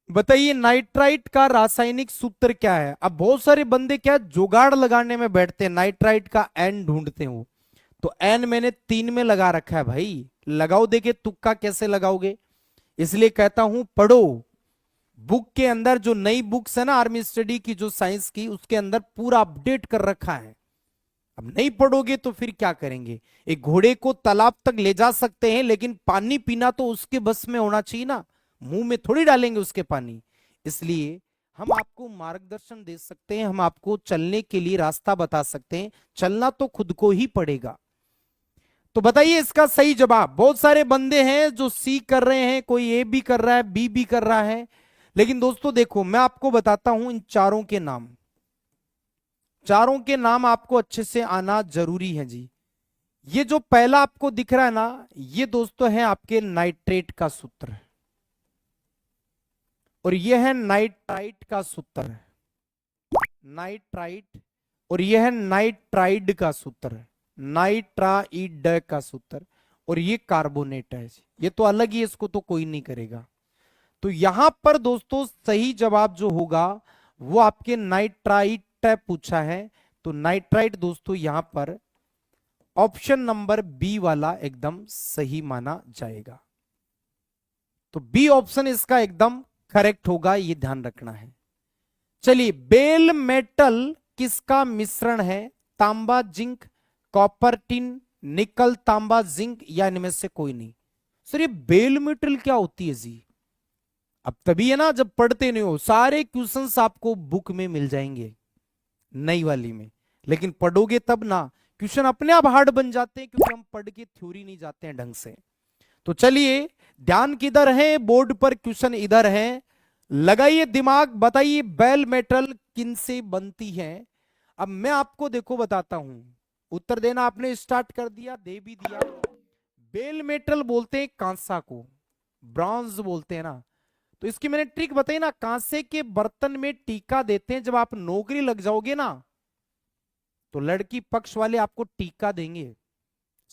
बताइए नाइट्राइट का रासायनिक सूत्र क्या है। अब बहुत सारे बंदे क्या जुगाड़ लगाने में बैठते हैं, नाइट्राइट का एन ढूंढते हो। तो एन मैंने 3 में लगा रखा है भाई, लगाओ, देखे तुक्का कैसे लगाओगे। इसलिए कहता हूं पढ़ो, बुक के अंदर जो नई बुक्स है ना आर्मी स्टडी की, जो साइंस की, उसके अंदर पूरा अपडेट कर रखा है। अब नहीं पढ़ोगे तो फिर क्या करेंगे। एक घोड़े को तालाब तक ले जा सकते हैं, लेकिन पानी पीना तो उसके बस में होना चाहिए ना, मुंह में थोड़ी डालेंगे उसके पानी। इसलिए हम आपको मार्गदर्शन दे सकते हैं, हम आपको चलने के लिए रास्ता बता सकते हैं, चलना तो खुद को ही पड़ेगा। तो बताइए इसका सही जवाब। बहुत सारे बंदे हैं जो सी कर रहे हैं, कोई ए भी कर रहा है, बी भी कर रहा है। लेकिन दोस्तों देखो, मैं आपको बताता हूं इन चारों के नाम। चारों के नाम आपको अच्छे से आना जरूरी है जी। ये जो पहला आपको दिख रहा है ना, ये दोस्तों है आपके नाइट्रेट का सूत्र, और ये है नाइट्राइट का सूत्र, नाइट्राइट। और ये है नाइट्राइड का सूत्र, नाइट्राइड का सूत्र। और ये कार्बोनेट है जी, ये तो अलग ही है, इसको तो कोई नहीं करेगा। तो यहां पर दोस्तों सही जवाब जो होगा वो आपके नाइट्राइट पूछा है। तो नाइट्राइट दोस्तों यहां पर ऑप्शन नंबर बी वाला एकदम सही माना जाएगा। तो बी ऑप्शन इसका एकदम करेक्ट होगा, ये ध्यान रखना है। चलिए, बेल मेटल किसका मिश्रण है। तांबा, जिंक, कॉपर, टिन, निकल, तांबा, जिंक, या इनमें से कोई नहीं। सर ये बेल मेटल क्या होती है जी। अब तभी है ना, जब पढ़ते नहीं हो, सारे क्वेश्चंस आपको बुक में मिल जाएंगे नई वाली में, लेकिन पढ़ोगे तब ना, क्वेश्चन अपने आप हार्ड बन जाते हैं, क्योंकि हम पढ़ के थ्योरी नहीं जाते हैं ढंग से। तो चलिए, ध्यान किधर है, बोर्ड पर क्वेश्चन इधर है, लगाइए दिमाग, बताइए बेल मेटल किन से बनती है। अब मैं आपको देखो बताता हूं, उत्तर देना आपने स्टार्ट कर दिया, दे भी दिया। बेल मेटल बोलते हैं कांसा को, ब्रॉन्ज बोलते हैं ना। तो इसकी मैंने ट्रिक बताई ना, कांसे के बर्तन में टीका देते हैं, जब आप नौकरी लग जाओगे ना, तो लड़की पक्ष वाले आपको टीका देंगे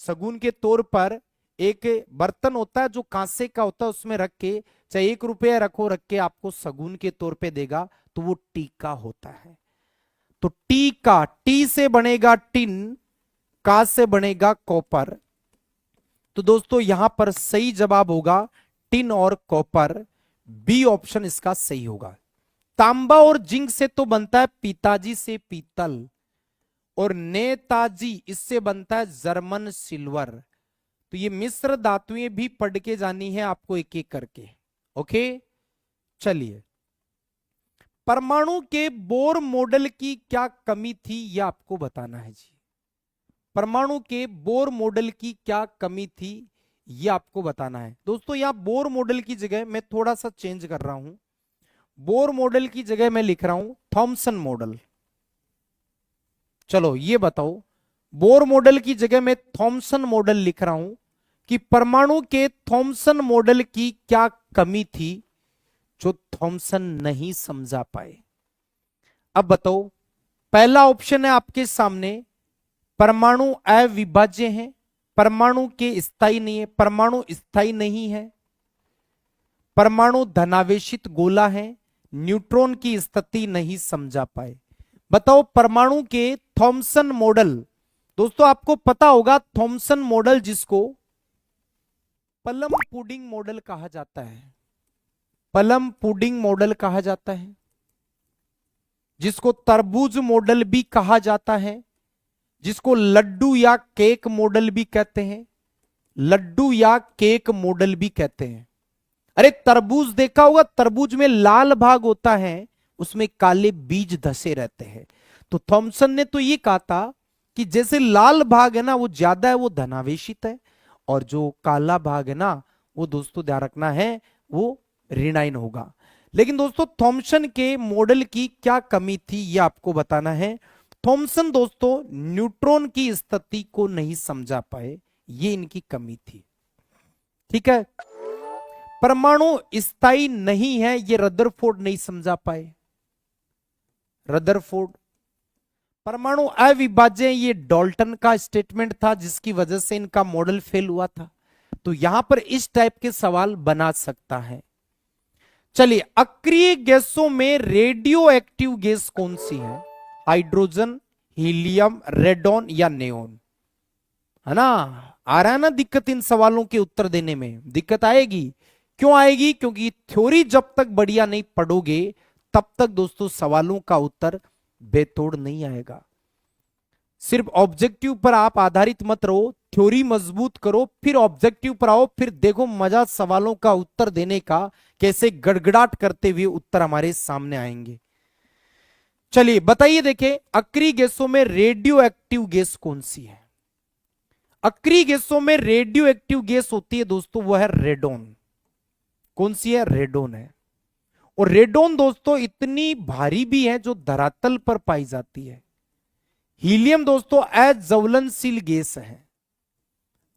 शगुन के तौर पर। एक बर्तन होता है जो कांसे का होता है, उसमें रख के, चाहे 1 रुपया रखो, रख के आपको शगुन के तौर पे देगा, तो वो टीका होता है। तो टीका, टी से बनेगा टिन, का से बनेगा कॉपर। तो दोस्तों यहां पर सही जवाब होगा टिन और कॉपर, बी ऑप्शन इसका सही होगा। तांबा और जिंक से तो बनता है पिताजी से पीतल, और नेताजी इससे बनता है जर्मन सिल्वर। तो ये मिश्र धातुएं भी पढ़ के जानी है आपको एक एक करके। ओके, चलिए, परमाणु के बोर मॉडल की क्या कमी थी, यह आपको बताना है जी। परमाणु के बोर मॉडल की क्या कमी थी, यह आपको बताना है। दोस्तों यहां बोर मॉडल की जगह मैं थोड़ा सा चेंज कर रहा हूं, बोर मॉडल की जगह मैं लिख रहा हूं थॉमसन मॉडल। चलो ये बताओ, बोर मॉडल की जगह मैं थॉमसन मॉडल लिख रहा हूं, कि परमाणु के थॉमसन मॉडल की क्या कमी थी जो थॉमसन नहीं समझा पाए। अब बताओ, पहला ऑप्शन है आपके सामने, परमाणु अविभाज्य है, परमाणु के स्थायी नहीं है, परमाणु स्थायी नहीं है, परमाणु धनावेशित गोला है, न्यूट्रॉन की स्थिति नहीं समझा पाए। बताओ परमाणु के थॉमसन मॉडल। दोस्तों आपको पता होगा थॉमसन मॉडल जिसको प्लम पुडिंग मॉडल कहा जाता है, प्लम पुडिंग मॉडल कहा जाता है, जिसको तरबूज मॉडल भी कहा जाता है, जिसको लड्डू या केक मॉडल भी कहते हैं, लड्डू या केक मॉडल भी कहते हैं। अरे तरबूज देखा होगा, तरबूज में लाल भाग होता है, उसमें काले बीज धसे रहते हैं। तो थॉमसन ने तो ये कहा था कि जैसे लाल भाग है ना वो ज्यादा है, वो धनावेशित है, और जो काला भाग है ना वो दोस्तों ध्यान रखना है, वो ऋणायन होगा। लेकिन दोस्तों थॉमसन के मॉडल की क्या कमी थी ये आपको बताना है। थॉमसन दोस्तों न्यूट्रॉन की स्थिति को नहीं समझा पाए, ये इनकी कमी थी। ठीक है, परमाणु स्थायी नहीं है, ये रदरफोर्ड नहीं समझा पाए, रदरफोर्ड। परमाणु अविभाज्य, ये डाल्टन का स्टेटमेंट था, जिसकी वजह से इनका मॉडल फेल हुआ था। तो यहां पर इस टाइप के सवाल बना सकता है। चलिए, अक्रिय गैसों में रेडियो एक्टिव गैस कौन सी है? हाइड्रोजन, हीलियम, रेडॉन या नेओन? है ना? आ रहा है ना दिक्कत इन सवालों के उत्तर देने में? दिक्कत आएगी। क्यों आएगी? क्योंकि थ्योरी जब तक बढ़िया नहीं पढ़ोगे तब तक दोस्तों सवालों का उत्तर बेतोड़ नहीं आएगा। सिर्फ ऑब्जेक्टिव पर आप आधारित मत रहो, थ्योरी मजबूत करो, फिर ऑब्जेक्टिव पर आओ, फिर देखो मजा सवालों का उत्तर देने का, कैसे गड़गड़ाट करते हुए उत्तर हमारे सामने आएंगे। चलिए बताइए, देखें अक्रिय गैसों में रेडियो एक्टिव गैस कौन सी है? अक्रिय गैसों में रेडियो एक्टिव गैस होती है दोस्तों, वह है रेडोन। कौन सी है? रेडोन है। और रेडोन दोस्तों इतनी भारी भी है जो धरातल पर पाई जाती है। हीलियम दोस्तों अज्वलनशील गैस है,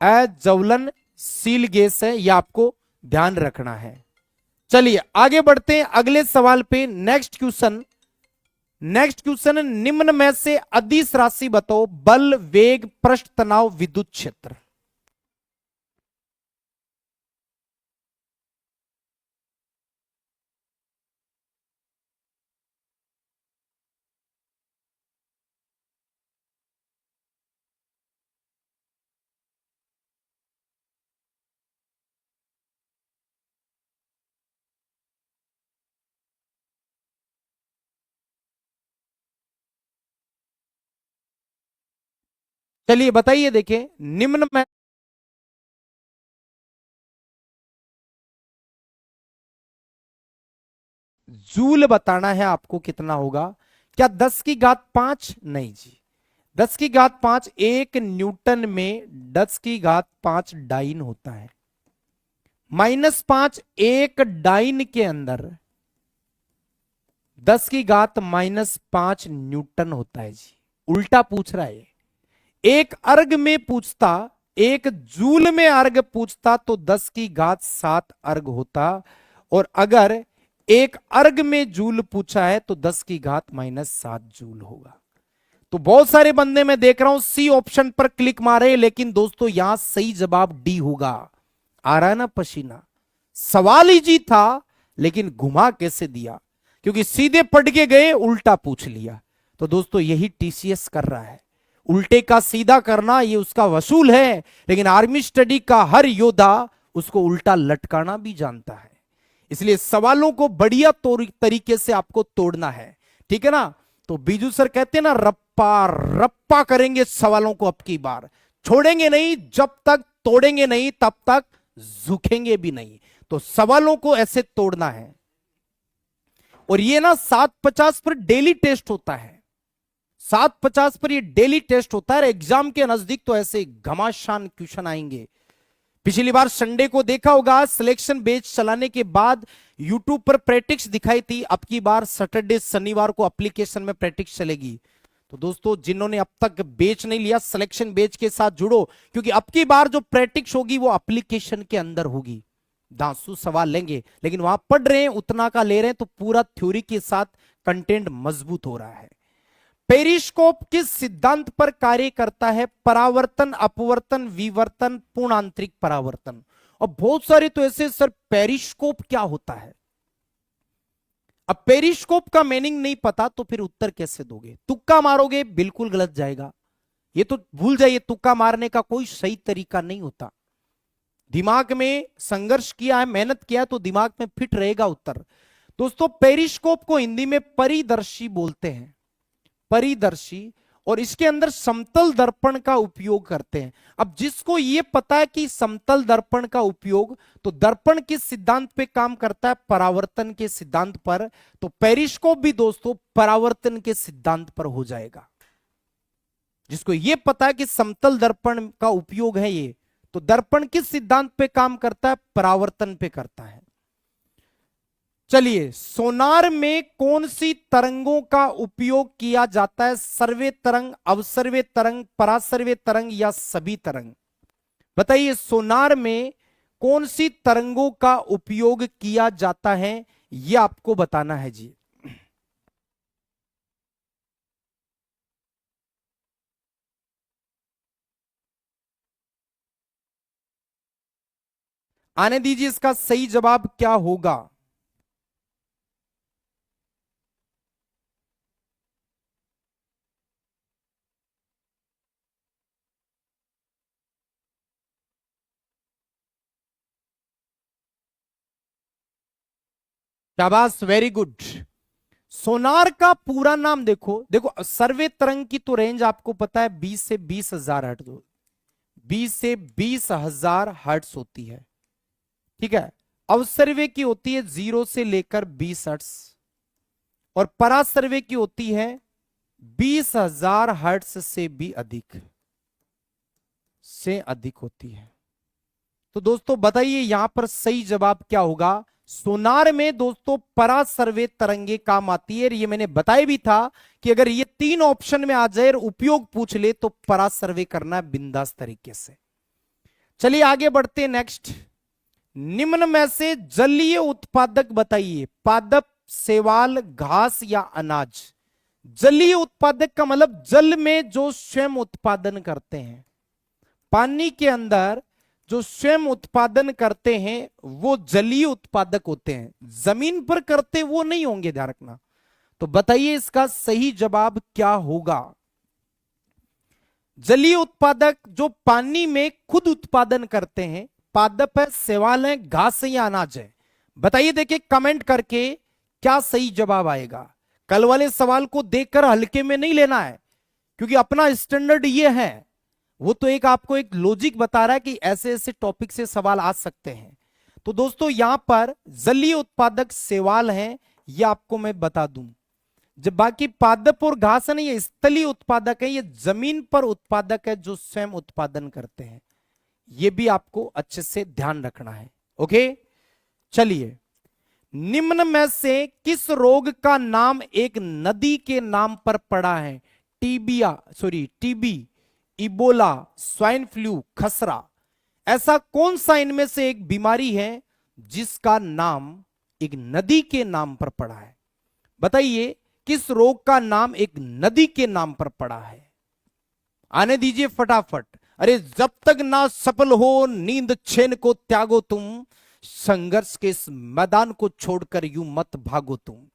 अज्वलनशील गैस है, यह आपको ध्यान रखना है। चलिए आगे बढ़ते हैं अगले सवाल पे। नेक्स्ट क्वेश्चन, निम्न में से अदिश राशि बताओ। बल, वेग, पृष्ठ तनाव, विद्युत क्षेत्र। चलिए बताइए, देखें निम्न में जूल बताना है आपको, कितना होगा? क्या 10⁵ नहीं जी, 10⁵ एक न्यूटन में 10⁵ डाइन होता है। -5 एक डाइन के अंदर 10⁻⁻5 न्यूटन होता है जी। उल्टा पूछ रहा है। एक अर्ग में पूछता, एक जूल में अर्ग पूछता तो 10�7 अर्ग होता, और अगर एक अर्ग में जूल पूछा है तो 10⁻⁻7 जूल होगा। तो बहुत सारे बंदे मैं देख रहा हूं सी ऑप्शन पर क्लिक मारे, लेकिन दोस्तों यहां सही जवाब डी होगा। आ रहा है ना पसीना? सवाल ही जी था, लेकिन घुमा कैसे दिया, क्योंकि सीधे पढ़ के गए, उल्टा पूछ लिया। तो दोस्तों यही टीसीएस कर रहा है, उल्टे का सीधा करना ये उसका वसूल है। लेकिन आर्मी स्टडी का हर योद्धा उसको उल्टा लटकाना भी जानता है। इसलिए सवालों को बढ़िया तरीके से आपको तोड़ना है, ठीक है ना? तो बीजू सर कहते हैं ना, रप्पा रप्पा करेंगे सवालों को, अब की बार छोड़ेंगे नहीं, जब तक तोड़ेंगे नहीं तब तक झुकेंगे भी नहीं। तो सवालों को ऐसे तोड़ना है। और ये ना 750 पर डेली टेस्ट होता है, 750 पर ये डेली टेस्ट होता है। एग्जाम के नजदीक तो ऐसे घमासान क्वेश्चन आएंगे। पिछली बार संडे को देखा होगा, सिलेक्शन बेच चलाने के बाद यूट्यूब पर प्रैक्टिस दिखाई थी। अब की बार सैटरडे शनिवार को एप्लीकेशन में प्रैक्टिस चलेगी। तो दोस्तों जिन्होंने अब तक बेच नहीं लिया, सिलेक्शन बेच के साथ जुड़ो, क्योंकि अब की बार जो प्रैक्टिस होगी वो एप्लीकेशन के अंदर होगी। दांसू सवाल लेंगे, लेकिन वहां पढ़ रहे हैं उतना का ले रहे हैं, तो पूरा थ्योरी के साथ कंटेंट मजबूत हो रहा है। पेरिस्कोप किस सिद्धांत पर कार्य करता है? परावर्तन, अपवर्तन, विवर्तन, पूर्ण आंतरिक परावर्तन। और बहुत सारे तो ऐसे, सर पेरिस्कोप क्या होता है? अब पेरिस्कोप का मीनिंग नहीं पता तो फिर उत्तर कैसे दोगे? तुक्का मारोगे, बिल्कुल गलत जाएगा। ये तो भूल जाइए, तुक्का मारने का कोई सही तरीका नहीं होता। दिमाग में संघर्ष किया है, मेहनत किया है, तो दिमाग में फिट रहेगा उत्तर। दोस्तों पेरिस्कोप को हिंदी में परिदर्शी बोलते हैं, परिदर्शी। और इसके अंदर समतल दर्पण का उपयोग करते हैं। अब जिसको ये पता है कि समतल दर्पण का उपयोग, तो दर्पण किस सिद्धांत पे काम करता है? परावर्तन के सिद्धांत पर। तो पेरिस्कोप भी दोस्तों परावर्तन के सिद्धांत पर हो जाएगा। जिसको ये पता है कि समतल दर्पण का उपयोग है ये, तो दर्पण किस सिद्धांत पे काम करता है? परावर्तन पे करता है। चलिए, सोनार में कौन सी तरंगों का उपयोग किया जाता है? सर्वे तरंग, अवसर्वे तरंग, परासर्वे तरंग या सभी तरंग? बताइए, सोनार में कौन सी तरंगों का उपयोग किया जाता है, यह आपको बताना है जी। आने दीजिए, इसका सही जवाब क्या होगा? शाबाश, वेरी गुड। सोनार का पूरा नाम देखो, देखो सर्वे तरंग की तो रेंज आपको पता है 20 से 20,000 हर्ट्ज, 20 से 20,000 हर्ट्ज होती है, ठीक है। अवसर्वे की होती है 0 से लेकर 20 हर्ट्ज, और परासर्वे की होती है 20,000 हर्ट्ज से भी अधिक, से अधिक होती है। तो दोस्तों बताइए यहां पर सही जवाब क्या होगा। सोनार में दोस्तों परासर्वे तरंगे काम आती है, ये मैंने बताया भी था कि अगर ये तीन ऑप्शन में आ जाए और उपयोग पूछ ले तो परासर्वे करना बिंदास तरीके से। चलिए आगे बढ़ते हैं नेक्स्ट। निम्न में से जलीय उत्पादक बताइए, पादप, शैवाल, घास या अनाज। जलीय उत्पादक का मतलब जल में जो स्वयं उत्पादन करते हैं, पानी के अंदर जो स्वयं उत्पादन करते हैं वो जलीय उत्पादक होते हैं, जमीन पर करते वो नहीं होंगे, ध्यान रखना। तो बताइए इसका सही जवाब क्या होगा। जलीय उत्पादक जो पानी में खुद उत्पादन करते हैं, पादप है, शैवाल है, घास है या अनाज है। बताइए, देखिए कमेंट करके क्या सही जवाब आएगा। कल वाले सवाल को देखकर हल्के में नहीं लेना है, क्योंकि अपना स्टैंडर्ड ये है। वो तो एक आपको एक लॉजिक बता रहा है कि ऐसे ऐसे टॉपिक से सवाल आ सकते हैं। तो दोस्तों यहां पर जलीय उत्पादक शैवाल हैं, ये आपको मैं बता दूं। जब बाकी पादप और घास है ना, ये स्थलीय उत्पादक है, ये जमीन पर उत्पादक है जो स्वयं उत्पादन करते हैं। ये भी आपको अच्छे से ध्यान रखना है। ओके, चलिए। निम्न में से किस रोग का नाम एक नदी के नाम पर पड़ा है। टीबी, इबोला, स्वाइन फ्लू, खसरा। ऐसा कौन सा इनमें से एक बीमारी है जिसका नाम एक नदी के नाम पर पड़ा है। बताइए किस रोग का नाम एक नदी के नाम पर पड़ा है। आने दीजिए फटाफट। अरे जब तक ना सफल हो नींद चैन को त्यागो तुम, संघर्ष के इस मैदान को छोड़कर यूं मत भागो तुम।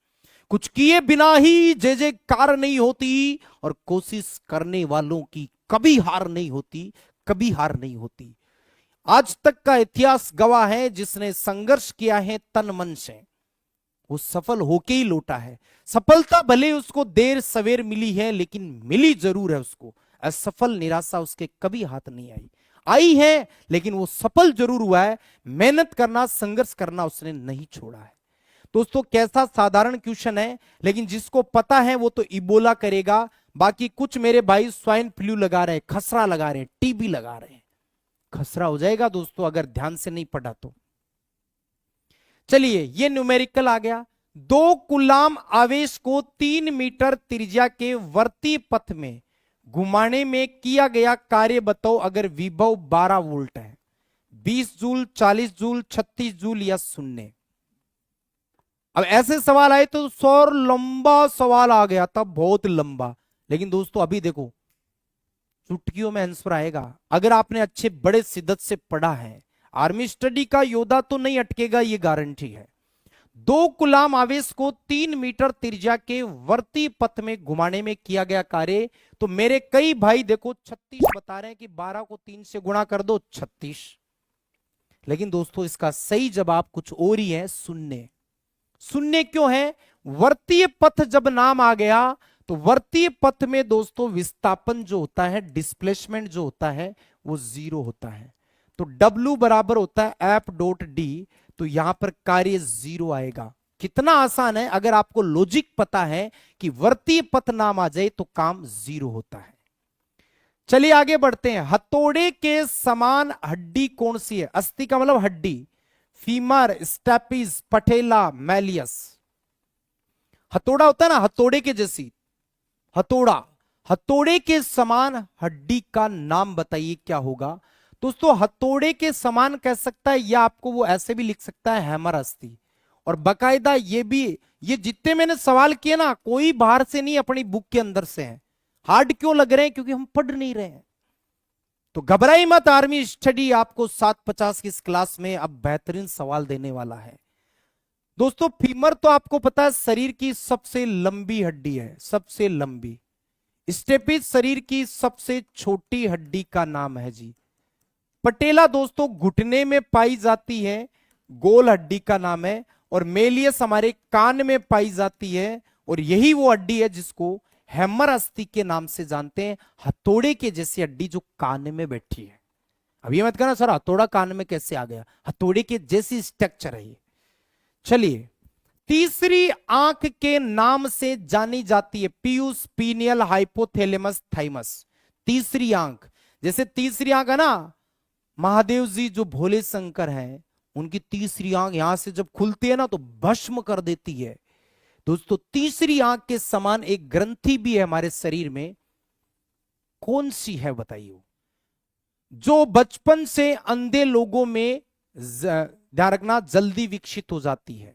कुछ किए बिना ही जय जयकार नहीं होती, और कोशिश करने वालों की कभी हार नहीं होती, कभी हार नहीं होती। आज तक का इतिहास गवाह है, जिसने संघर्ष किया है तन मन से वो सफल होके ही लौटा है। सफलता भले उसको देर सवेर मिली है, लेकिन मिली जरूर है उसको। असफल निराशा उसके कभी हाथ नहीं आई है, लेकिन वो सफल जरूर हुआ है। मेहनत करना, संघर्ष करना उसने नहीं छोड़ा है। दोस्तों कैसा साधारण क्वेश्चन है, लेकिन जिसको पता है वो तो इबोला करेगा। बाकी कुछ मेरे भाई स्वाइन फ्लू लगा रहे हैं, खसरा लगा रहे हैं, टीबी लगा रहे हैं। खसरा हो जाएगा दोस्तों अगर ध्यान से नहीं पढ़ा तो। चलिए ये न्यूमेरिकल आ गया। 2 कूलाम आवेश को 3 मीटर त्रिज्या के वर्ती पथ में घुमाने में किया गया कार्य बताओ अगर विभव 12 वोल्ट है। 20 जूल, 40 जूल, 36 जूल या शून्य। अब ऐसे सवाल आए तो सौर लंबा सवाल आ गया था, बहुत लंबा। लेकिन दोस्तों अभी देखो चुटकियों में आंसर आएगा अगर आपने अच्छे बड़े शिद्दत से पढ़ा है। आर्मी स्टडी का योद्धा तो नहीं अटकेगा, ये गारंटी है। 2 कूलाम आवेश को 3 मीटर त्रिज्या के वर्ती पथ में घुमाने में किया गया कार्य। तो मेरे कई भाई देखो 36 बता रहे हैं कि 12 को 3 से गुणा कर दो 36। लेकिन दोस्तों इसका सही जवाब कुछ और ही है, शून्य। शून्य क्यों है? वर्तीय पथ जब नाम आ गया तो वर्तीय पथ में दोस्तों विस्थापन जो होता है, डिस्प्लेसमेंट जो होता है वो 0 होता है। तो W बराबर होता है F.D। तो यहां पर कार्य 0 आएगा। कितना आसान है, अगर आपको लॉजिक पता है कि वर्तीय पथ नाम आ जाए तो काम 0 होता है। चलिए आगे बढ़ते हैं। हथौड़े के समान हड्डी कौन सी है? अस्थि का मतलब हड्डी। फीमर, स्टेपिस, पटेला, मैलियस। हथौड़ा होता है ना, हथौड़े के जैसी हथौड़ा। हथौड़े के समान हड्डी का नाम बताइए क्या होगा। दोस्तों हथौड़े के समान कह सकता है, या आपको वो ऐसे भी लिख सकता है हैमर अस्थि। और बकायदा ये भी, ये जितने मैंने सवाल किए ना कोई बाहर से नहीं, अपनी बुक के अंदर से हैं। हार्ड क्यों लग रहे हैं? क्योंकि हम पढ़ नहीं रहे हैं। तो घबराई मत, आर्मी स्टडी आपको 750 की इस क्लास में अब बेहतरीन सवाल देने वाला है। दोस्तों फीमर तो आपको पता है शरीर की सबसे लंबी हड्डी है, सबसे लंबी। स्टेपिस शरीर की सबसे छोटी हड्डी का नाम है जी। पटेला दोस्तों घुटने में पाई जाती है, गोल हड्डी का नाम है। और मेलियस हमारे कान में पाई जाती है, और यही वो हड्डी है जिसको हैमर अस्थि के नाम से जानते हैं, हथौड़े के जैसी हड्डी जो कान में बैठी है। अब ये मत कहना सर हथौड़ा कान में कैसे आ गया, हथौड़े के जैसी स्ट्रक्चर है ये। चलिए, तीसरी आंख के नाम से जानी जाती है पियूस, पीनियल, हाइपोथैलेमस, थाइमस। तीसरी आंख, जैसे तीसरी आंख है ना, महादेव जी जो भोले शंकर हैं, उनकी तीसरी आंख यहां से जब खुलती है ना तो भस्म कर देती है। दोस्तों, तीसरी आंख के समान एक ग्रंथि भी है हमारे शरीर में, कौन सी है बताइए? जो बचपन से अंधे लोगों में ध्यान रखना जल्दी विकसित हो जाती है,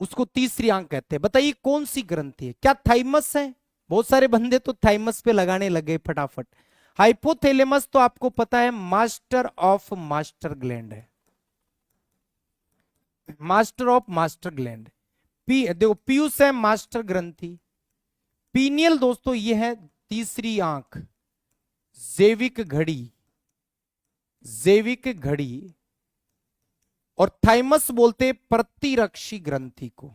उसको तीसरी आंख कहते हैं। बताइए कौन सी ग्रंथि है? क्या थाइमस है? बहुत सारे बंदे तो थाइमस पे लगाने लगे फटाफट। हाइपोथैलेमस तो आपको पता है मास्टर ऑफ मास्टर ग्लैंड है, मास्टर ऑफ मास्टर ग्लैंड। देखो पीयूष है मास्टर ग्रंथि, पीनियल दोस्तों ये है तीसरी आंख, जैविक घड़ी, जैविक घड़ी, और थाइमस बोलते प्रतिरक्षी ग्रंथि को।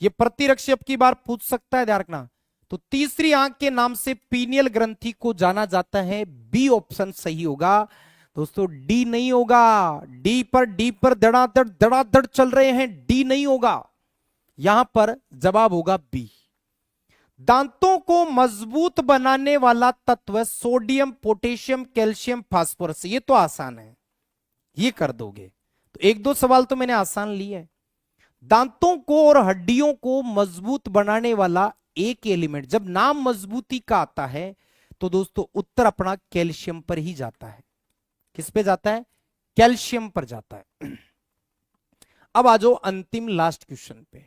ये प्रतिरक्षी अब की बार पूछ सकता है, ध्यान रखना। तो तीसरी आंख के नाम से पीनियल ग्रंथि को जाना जाता है। बी ऑप्शन सही होगा दोस्तों, डी नहीं होगा। डी पर धड़ाधड़ चल रहे हैं, डी नहीं होगा, यहां पर जवाब होगा बी। दांतों को मजबूत बनाने वाला तत्व सोडियम, पोटेशियम, कैल्शियम, फास्फोरस। ये तो आसान है, ये कर दोगे। तो एक दो सवाल तो मैंने आसान लिए है। दांतों को और हड्डियों को मजबूत बनाने वाला एक एलिमेंट, जब नाम मजबूती का आता है तो दोस्तों उत्तर अपना कैल्शियम पर ही जाता है। किस पे जाता है? कैल्शियम पर जाता है। अब आ जाओ अंतिम लास्ट क्वेश्चन पे।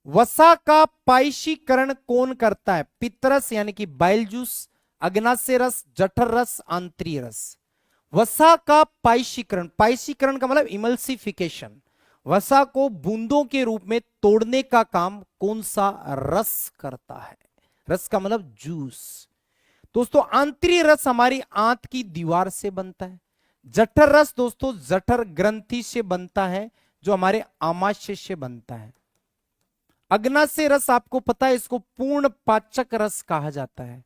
वसा का पाइशीकरण कौन करता है? पित्तरस यानी कि बाइल जूस, अग्नाशय रस, जठर रस, आंतरीय रस। वसा का पाइशीकरण, पाइशीकरण का मतलब इमल्सिफिकेशन, वसा को बूंदों के रूप में तोड़ने का काम कौन सा रस करता है? रस का मतलब जूस। दोस्तों आंतरीय रस हमारी आंत की दीवार से बनता है। जठर रस दोस्तों जठर ग्रंथि से बनता है, जो हमारे आमाशय से बनता है। अग्नाशय रस आपको पता है, इसको पूर्ण पाचक रस कहा जाता है।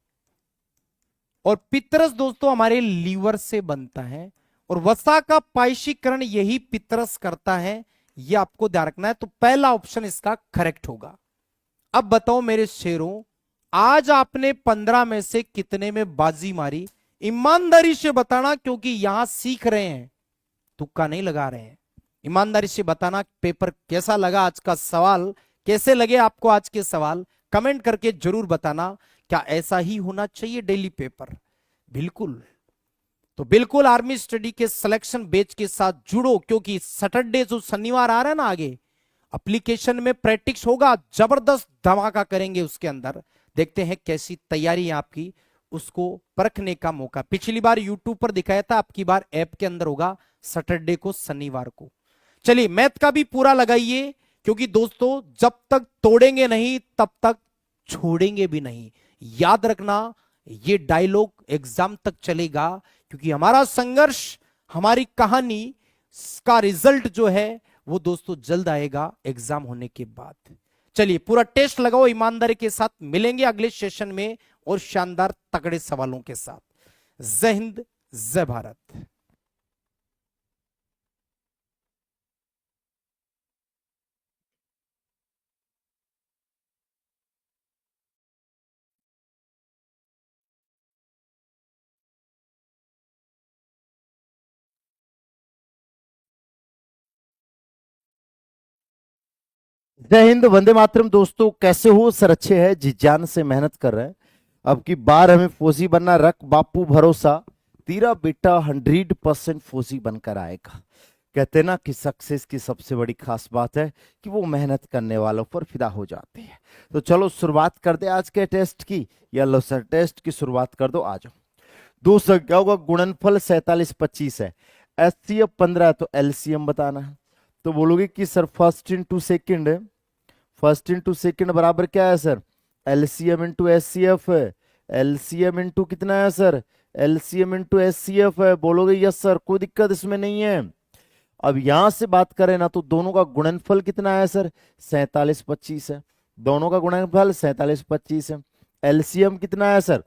और पित्तरस दोस्तों हमारे लीवर से बनता है, और वसा का पाइशीकरण यही पित्तरस करता है, ये आपको ध्यान रखना है। तो पहला ऑप्शन इसका करेक्ट होगा। अब बताओ मेरे शेरों, आज आपने 15 में से कितने में बाजी मारी? ईमानदारी से बताना, क्योंकि यहां सीख रहे हैं, तुक्का नहीं लगा रहे हैं। ईमानदारी से बताना पेपर कैसा लगा, आज का सवाल कैसे लगे आपको। आज के सवाल कमेंट करके जरूर बताना। क्या ऐसा ही होना चाहिए डेली पेपर? बिल्कुल। तो बिल्कुल आर्मी स्टडी के सिलेक्शन बैच के साथ जुड़ो, क्योंकि सैटरडे जो शनिवार आ रहा है ना, आगे एप्लीकेशन में प्रैक्टिस होगा, जबरदस्त धमाका करेंगे उसके अंदर। देखते हैं कैसी तैयारी है आपकी, उसको परखने का मौका। पिछली बार यूट्यूब पर दिखाया था, अब की बार ऐप के अंदर होगा सैटरडे को, शनिवार को। चलिए मैथ का भी पूरा लगाइए, क्योंकि दोस्तों जब तक तोड़ेंगे नहीं तब तक छोड़ेंगे भी नहीं। याद रखना, ये डायलॉग एग्जाम तक चलेगा, क्योंकि हमारा संघर्ष, हमारी कहानी का रिजल्ट जो है वो दोस्तों जल्द आएगा एग्जाम होने के बाद। चलिए पूरा टेस्ट लगाओ ईमानदारी के साथ। मिलेंगे अगले सेशन में और शानदार तगड़े सवालों के साथ। जय हिंद, जय भारत। जय हिंद, वंदे मातरम। दोस्तों कैसे हो सर? अच्छे हैं जी, जान से मेहनत कर रहे हैं। अब की बार हमें फौजी बनना, रख बापू भरोसा, तेरा बेटा 100% फौजी बनकर आएगा। कहते ना कि सक्सेस की सबसे बड़ी खास बात है कि वो मेहनत करने वालों पर फिदा हो जाती है। तो चलो शुरुआत कर दे आज के टेस्ट की। या लो सर, टेस्ट की शुरुआत कर दो, आ जाओ। दो संख्याओं का गुणनफल 47 25 है, एचसीएफ 15 है, तो एलसीएम बताना है। तो बोलोगे कि सर फर्स्ट इंटू सेकेंड है, फर्स्ट इंटू सेकेंड बराबर क्या है सर? एलसीएम इंटू एचसीएफ है। एलसीएम इंटू कितना है सर? एलसीएम इंटू एचसीएफ है। बोलोगे यस सर, कोई दिक्कत इसमें नहीं है। अब यहां से बात करें ना तो दोनों का गुणनफल कितना है सर, 47-25 है। दोनों का गुणनफल 47-25 है। एलसीएम कितना है सर,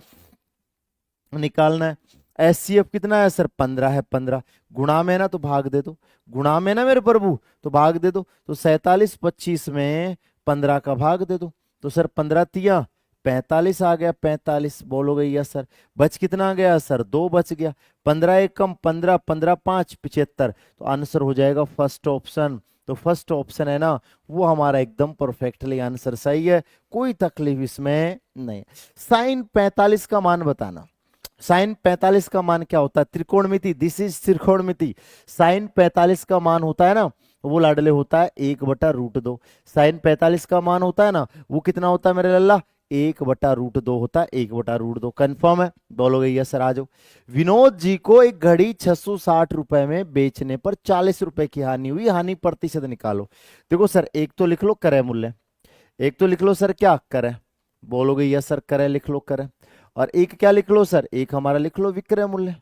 निकालना है। एचसीएफ कितना है सर, 15 है। 15 गुणा में ना तो भाग दे दो, गुणा में ना मेरे प्रभु तो भाग दे दो। तो 47-25 में 15 का भाग दे दो, तो सर 15 तिया 45 आ गया। 45 बोलोगे यस सर। बच कितना आ गया सर, 2 बच गया। 15 एक कम 15, 15 5 75। तो आंसर हो जाएगा फर्स्ट ऑप्शन। तो फर्स्ट ऑप्शन है ना वो हमारा एकदम परफेक्टली आंसर सही है, कोई तकलीफ इसमें नहीं। साइन 45 का मान बताना। साइन 45 का मान क्या होता है, त्रिकोणमिति, दिस इज त्रिकोणमिति। साइन 45 का मान होता है ना वो लाडले होता है 1/√2। साइन 45 का मान होता है ना वो कितना होता है मेरे लल्ला, 1/√2 होता है। 1/√2 कंफर्म है, बोलोगे यस सर। आ जाओ। विनोद जी को एक घड़ी 660 रुपए में बेचने पर 40 रुपए की हानि हुई, हानि प्रतिशत निकालो। देखो सर एक तो लिख लो क्रय मूल्य, एक तो लिख लो सर क्या क्रय, बोलोगे यस सर क्रय लिख लो क्रय, और एक क्या लिख लो सर, एक हमारा लिख लो विक्रय मूल्य।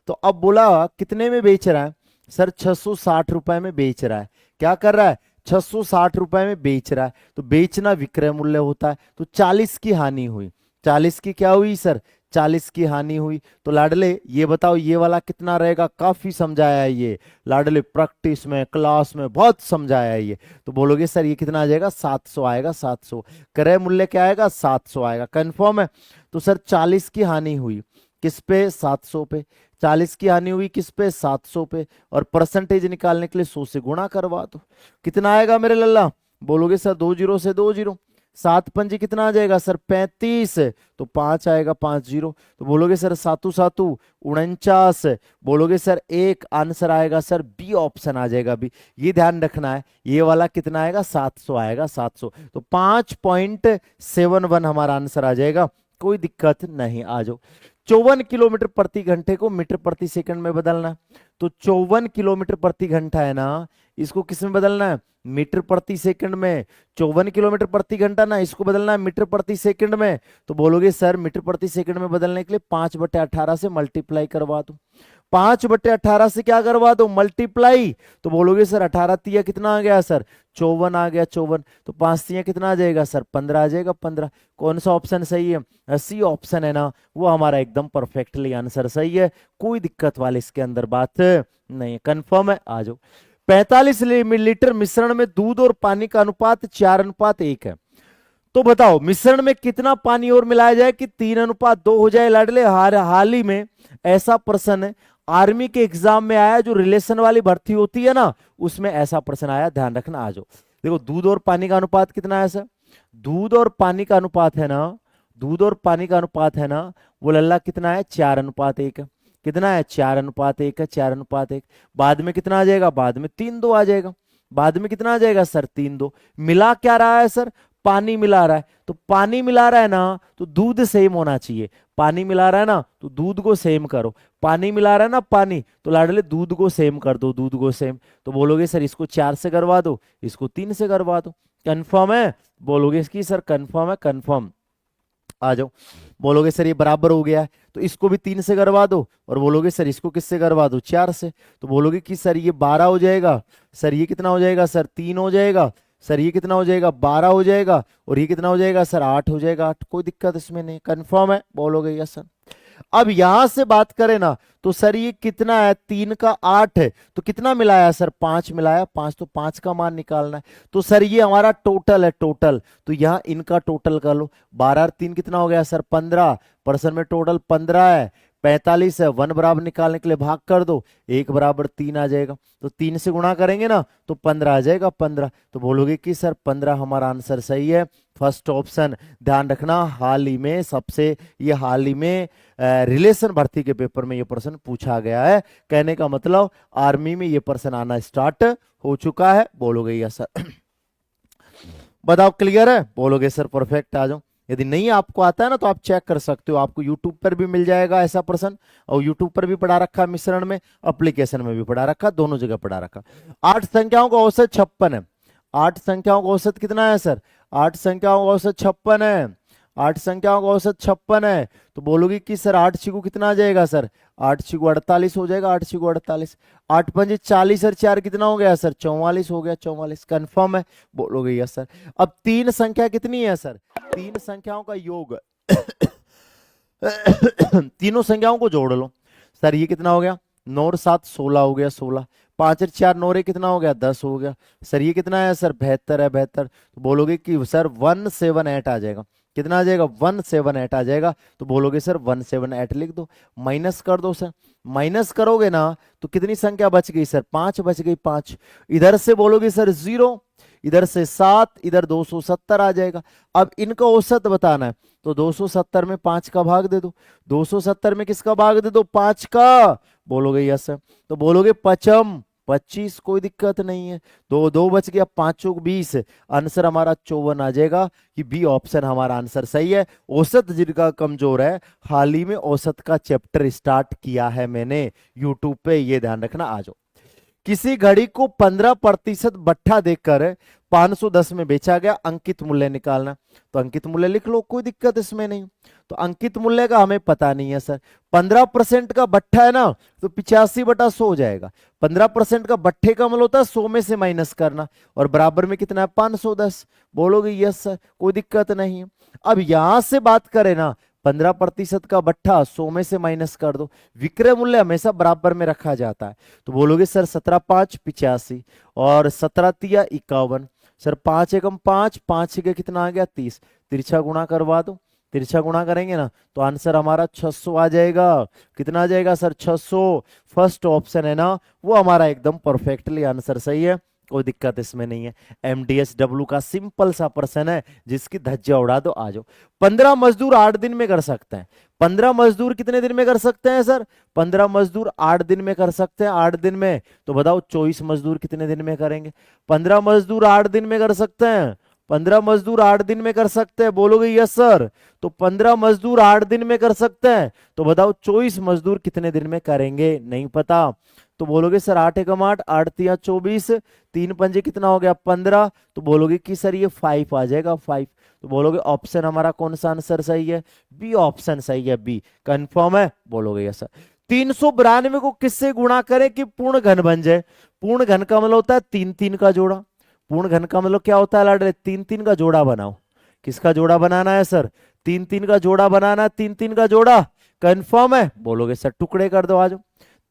तो अब बोला कितने में बेच रहा है सर, 660 रुपए में बेच रहा है। क्या कर रहा है, 660 रुपए में बेच रहा है। तो बेचना विक्रय मूल्य होता है। तो 40 की हानि हुई, 40 की क्या हुई सर, 40 की हानि हुई। तो लाडले ये बताओ ये वाला कितना रहेगा, काफी समझाया है ये लाडले, प्रैक्टिस में क्लास में बहुत समझाया है ये। तो बोलोगे सर ये कितना आ जाएगा, 700 आएगा। 700 क्रय मूल्य क्या आएगा, 700 आएगा। कंफर्म है। तो सर 40 की हानि हुई किस पे, 700 पे। 40 की हानि हुई किस पे, 700 पे। और परसेंटेज निकालने के लिए 100 से गुणा करवा दो। कितना आएगा मेरे लल्ला, बोलोगे सर 2 जीरो से 2 जीरो, 7 पंजे कितना आ जाएगा सर, 35। तो 5 आएगा, 5 जीरो। तो बोलोगे सर 7 7 49। बोलोगे सर एक आंसर आएगा सर बी ऑप्शन आ जाएगा बी। ये ध्यान रखना है, ये वाला कितना आएगा, 700 आएगा, 700। तो 5.71 हमारा आंसर आ जाएगा, कोई दिक्कत नहीं। आ जाओ। 54 किलोमीटर प्रति घंटे को मीटर प्रति सेकंड में बदलना। तो 54 किलोमीटर प्रति घंटा है ना, इसको किस में बदलना है, मीटर प्रति सेकंड में। 54 किलोमीटर प्रति घंटा ना, इसको बदलना है मीटर प्रति सेकंड में। तो बोलोगे सर मीटर प्रति सेकंड में बदलने के लिए 5/18 से मल्टीप्लाई करवा दो। 5/18 से क्या करवा दो, मल्टीप्लाई। तो बोलोगे सर 18 तिया कितना आ गया सर, 54 आ गया, 54। तो 5 तिया कितना आ जाएगा सर, 15 आ जाएगा, 15। कौन सा ऑप्शन सही है, सी ऑप्शन है ना वो हमारा एकदम परफेक्टली आंसर सही है, कोई दिक्कत वाले इसके अंदर बात नहीं है। कंफर्म है, आ जाओ। 45 मिलीलीटर मिश्रण में दूध और पानी का अनुपात 4:1 है। तो बताओ मिश्रण में कितना पानी और मिलाया जाए कि 3:2 हो जाए। लाडले हाल ही में ऐसा प्रश्न आर्मी के एग्जाम में आया, जो रिलेशन वाली भर्ती होती है ना उसमें ऐसा प्रश्न आया, ध्यान रखना। आ जाओ। देखो दूध और पानी का अनुपात कितना है सर, दूध और पानी का अनुपात है ना, दूध और पानी का अनुपात है ना वो लल्ला कितना है, 4:1 है। कितना है, 4:1 है, 4:1। बाद में कितना आ जाएगा, बाद में 3:2 आ जाएगा। बाद में कितना आ जाएगा सर, 3:2। मिला क्या रहा है सर, पानी मिला रहा है। तो पानी मिला रहा है ना तो दूध सेम होना चाहिए। पानी मिला रहा है ना तो दूध को सेम करो। पानी मिला रहा है ना पानी, तो लाडले दूध को सेम कर दो, दूध को सेम। तो बोलोगे सर इसको 4 से करवा दो, इसको 3 से करवा दो। कंफर्म है, बोलोगे इसकी सर कंफर्म है, कंफर्म। आ जाओ। बोलोगे सर ये बराबर हो गया है, तो इसको भी 3 से करवा दो, और बोलोगे सर इसको किससे करवा दो, 4 से। तो बोलोगे कि सर ये 12 हो जाएगा, सर ये कितना हो जाएगा सर, 3 हो जाएगा, सर ये कितना हो जाएगा, 12 हो जाएगा, और ये कितना हो जाएगा सर, 8 हो जाएगा। 8 कोई दिक्कत इसमें नहीं, कंफर्म है, बोलोगे यस सर। अब यहां से बात करें ना तो सर ये कितना है, 3 का 8 है, तो कितना मिलाया सर, 5 मिलाया, 5। तो 5 का मान निकालना है। तो सर ये हमारा टोटल है, टोटल। तो यहां इनका टोटल कर लो, 12 और 3 कितना हो गया सर, 15। परसेंट में टोटल 15 है, 45 है। 1 बराबर निकालने के लिए भाग कर दो, 1 बराबर 3 आ जाएगा। तो 3 से गुणा करेंगे ना तो 15 आ जाएगा, 15। तो बोलोगे कि सर 15 हमारा आंसर सही है, फर्स्ट ऑप्शन। ध्यान रखना हाल ही में सबसे, ये हाल ही में रिलेशन भर्ती के पेपर में ये प्रश्न पूछा गया है। कहने का मतलब आर्मी में ये प्रश्न आना स्टार्ट हो चुका है। बोलोगे यस सर। बताओ क्लियर है, बोलोगे सर परफेक्ट। आ जाओ। यदि नहीं आपको आता है ना तो आप चेक कर सकते हो, आपको यूट्यूब पर भी मिल जाएगा ऐसा प्रश्न, और यूट्यूब पर भी पढ़ा रखा, मिश्रण में, एप्लीकेशन में भी पढ़ा रखा, दोनों जगह पढ़ा रखा। 8 संख्याओं का औसत 56 है। 8 संख्याओं का औसत कितना है सर, 8 संख्याओं का औसत 56 है। 8 संख्याओं का औसत 56 है, तो बोलोगे कि सर 8 छिगु कितना आ जाएगा सर, 8 छिगु 48 हो जाएगा, 8 छिगु 48, 8 पंजे 40 और 4 कितना हो गया सर, 44 हो गया, 44 कंफर्म है, बोलोगे यस सर। अब तीन संख्या कितनी है सर, तीन संख्याओं का योग तीनों संख्याओं को जोड़ लो सर, ये कितना हो गया, 9 और 7 16 हो गया, 16, 5 और 4 9 रे कितना हो गया, 10 हो गया सर, ये कितना है सर, 72 है, 72, तो बोलोगे कि सर 178 आ जाएगा, कितना आ जाएगा, 178 आ जाएगा, तो बोलोगे सर 178 लिख दो, माइनस कर दो सर, माइनस करोगे ना तो कितनी संख्या बच गई सर, 5 बच गई, 5, इधर से बोलोगे सर 0, इधर से 7, इधर 270 आ जाएगा। अब इनका औसत बताना है, तो 270 में 5 का भाग दे दो, 270 में किसका भाग दे दो, 5 का, बोलोगे यस सर, तो बोलोगे पचम 25, कोई दिक्कत नहीं है, दो दो बच गया, 5 चौक 20, आंसर हमारा 54 आ जाएगा, कि बी ऑप्शन हमारा आंसर सही है। औसत जिनका कमजोर है, हाल ही में औसत का चैप्टर स्टार्ट किया है मैंने यूट्यूब पे, ये ध्यान रखना। आ जाओ, किसी घड़ी को 15% बट्ठा देकर 510 में बेचा गया, अंकित मूल्य निकालना, तो अंकित मूल्य लिख लो, कोई दिक्कत इसमें नहीं, तो अंकित मूल्य का हमें पता नहीं है सर, 15% का बट्ठा है ना, तो 85/100 हो जाएगा, 15% का बट्ठे का मतलब होता है 100 में से माइनस करना, और बराबर में कितना है 510, बोलोगे यस सर, कोई दिक्कत नहीं है। अब यहां से बात करें ना, 15% का बट्ठा 100 में से माइनस कर दो, विक्रय मूल्य हमेशा बराबर में रखा जाता है, तो बोलोगे सर 17×5 85 और 17×3 51, सर 5 एकम 5, 5 के कितना आ गया 30, तिरछा गुणा करवा दो, तिरछा गुणा करेंगे ना तो आंसर हमारा 600 आ जाएगा, कितना आ जाएगा सर 600, फर्स्ट ऑप्शन है ना वो हमारा एकदम परफेक्टली आंसर सही है, कोई दिक्कत इसमें नहीं है। MDSW का सिंपल सा प्रश्न है जिसकी धज्जियां उड़ा दो। आ जाओ, 15 मजदूर 8 दिन में कर सकते हैं, 15 मजदूर कितने दिन में कर सकते हैं सर, 15 मजदूर 8 दिन में कर सकते हैं, 8 दिन में, तो बताओ 24 मजदूर कितने दिन में करेंगे, 15 मजदूर 8 दिन में कर सकते हैं, 15 मजदूर 8 दिन में कर सकते हैं, बोलोगे यस सर, तो 15 मजदूर 8 दिन में कर सकते हैं, तो बताओ 24 मजदूर कितने दिन में करेंगे, नहीं पता, तो बोलोगे सर 8 एकम 8, 8 तिया 24, 3 पंजे कितना हो गया 15, तो बोलोगे कि सर ये 5 आ जाएगा 5, तो बोलोगे ऑप्शन हमारा कौन सा आंसर सही है, बी ऑप्शन सही है, बी कंफर्म है, बोलोगे यस सर। 392 को किससे गुणा करें कि पूर्ण घन बन जाए, पूर्ण घन का मतलब होता है 3 3 का जोड़ा, पूर्ण घन का मतलब क्या होता है लाडले, 3 3 का जोड़ा बनाओ, किसका जोड़ा बनाना है सर, 3 3 का जोड़ा बनाना है, 3 3 का जोड़ा, कंफर्म है, बोलोगे सर टुकड़े कर दो। आ जाओ,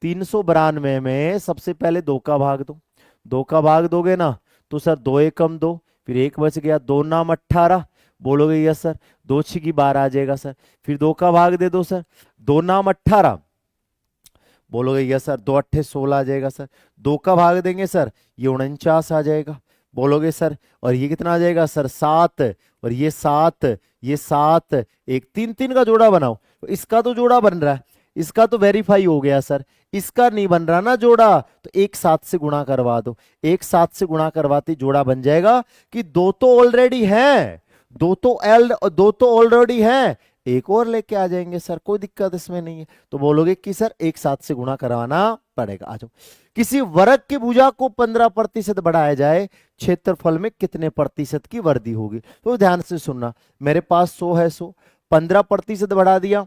392 में सबसे पहले 2 का भाग दो, 2 का भाग दोगे ना तो सर 2 एकम 2, फिर 1 बच गया, 2 नाम 18, बोलोगे यस सर, 2 6 12 आ जाएगा सर, फिर 2 का भाग दे दो सर, 2 नाम 18, बोलोगे यस सर, 2 8 16 आ जाएगा सर, 2 का भाग देंगे सर ये 49 आ जाएगा, बोलोगे सर, और ये कितना आ जाएगा सर 7, और ये 7, ये 7, एक 3 3 का जोड़ा बनाओ, तो इसका तो जोड़ा बन रहा है, इसका तो वेरीफाई हो गया सर, इसका नहीं बन रहा ना जोड़ा, तो एक 7 से गुणा करवा दो, एक 7 से गुणा करवाते जोड़ा बन जाएगा, कि 2 तो ऑलरेडी है, 2 तो ऑलरेडी है, एक और लेके आ जाएंगे सर, कोई दिक्कत इसमें नहीं है, तो बोलोगे कि सर एक 7 से गुणा करवाना पड़ेगा। आ जाओ, किसी वर्ग की भुजा को 15% बढ़ाया जाए, क्षेत्रफल में कितने प्रतिशत की वृद्धि होगी, तो ध्यान से सुनना, मेरे पास 100 है, 100 15% बढ़ा दिया